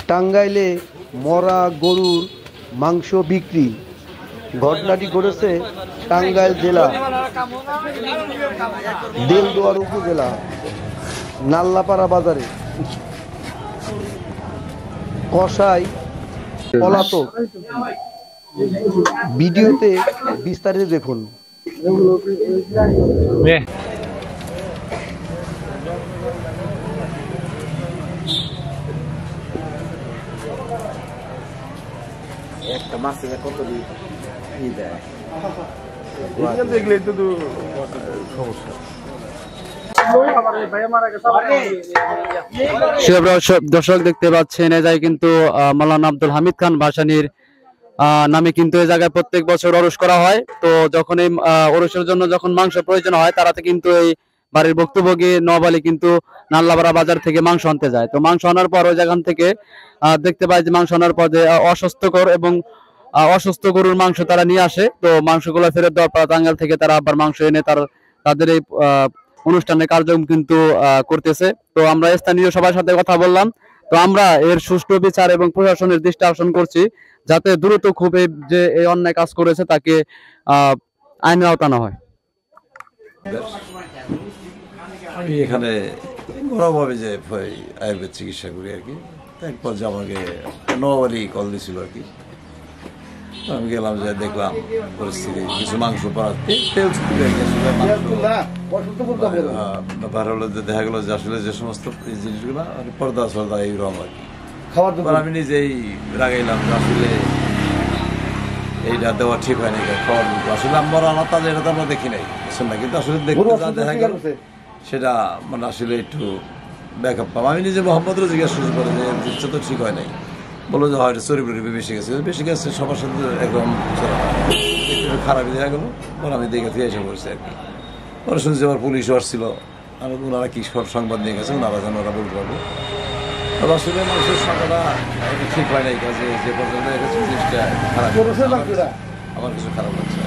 টাঙ্গাইলে মরা গরুর মাংস বিক্রি। ঘটনাটি ঘটেছে টাঙ্গাইল জেলা দেলদুয়ার উপজেলা নাল্লাপাড়া বাজারে। কসাই পলাতক। ভিডিওতে বিস্তারিত দেখুন। একটা মাছের কত দেয় দেখলে তো সমস্যা। দর্শক দেখতে পাচ্ছেন এই জায়গায় কিন্তু মাওলানা আব্দুল হামিদ খান ভাসানীর নামে কিন্তু এই জায়গায় প্রত্যেক বছর ওরস করা হয়। তো যখন এই ওরসের জন্য যখন মাংস প্রয়োজন হয় তারাতে কিন্তু এই বাড়ির ভুক্তভোগী নওয়াব আলী কিন্তু নাল্লাপাড়া বাজার থেকে মাংস আনতে যায়। তো মাংস আনার পর ওই জায়গা থেকে দেখতে পাই যে মাংস আনার পর যে অস্বাস্থ্যকর এবং অসুস্থ গরুর মাংস তারা নিয়ে আসে। তো মাংসগুলো ফেরত দেওয়ার পর টাঙ্গাইল থেকে তারা আবার মাংস এনে তাদের এই অনুষ্ঠানের কার্যক্রম কিন্তু করতেছে। তো আমরা স্থানীয় সবার সাথে কথা বললাম। তো আমরা এর সুষ্ঠু বিচার এবং প্রশাসনের দৃষ্টি আকর্ষণ করছি যাতে দ্রুত খুব যে এই অন্যায় কাজ করেছে তাকে আইনের আওতানো হয়। আমি এখানে বড়ভাবে যে আয়ুর্বেদ চিকিৎসা করি আর কি। তারপর যে আমাকে নওয়াব আলী কল দিছিল আর কি। আমি গেলাম, যে দেখলাম পরিস্থিতি, কিছু মাংস পড়াতে দেখা গেল যে আসলে যে সমস্ত জিনিসগুলো পর্দা সর্দা এইরকম আর কি। আমি নিজেই রাগাইলাম যে আসলে এইটা দেওয়া ঠিক হয় না, খাওয়ার আসলে আমরা আলাদা এটা তো আমরা দেখি নাই বুঝছেন না, কিন্তু আসলে দেখতে যা দেখা গেল সেটা মানে আসলে একটু ব্যাকআপ পাম। আমি নিজে মোহাম্মদরও জিজ্ঞাসা শুরু করে যে জিনিসটা তো ঠিক হয় নাই, বললো যে হয়তো চরিত্র বেশি গেছে সবার সাথে একদম খারাপই দেখা গেলো। পরে আমি দেখে থেকে এসে পড়ছি আর কি। পরে শুনছি আবার পুলিশও আসছিল, আর ওনারা কি সংবাদ নিয়ে গেছে ওনারা যেন ওরা বলতে পারবো। তবে আসলে মানুষের সংখ্যাটা ঠিক হয় নাই, কাজে যে পর্যন্ত জিনিসটা খারাপ, আমার কিছু খারাপ লাগছে।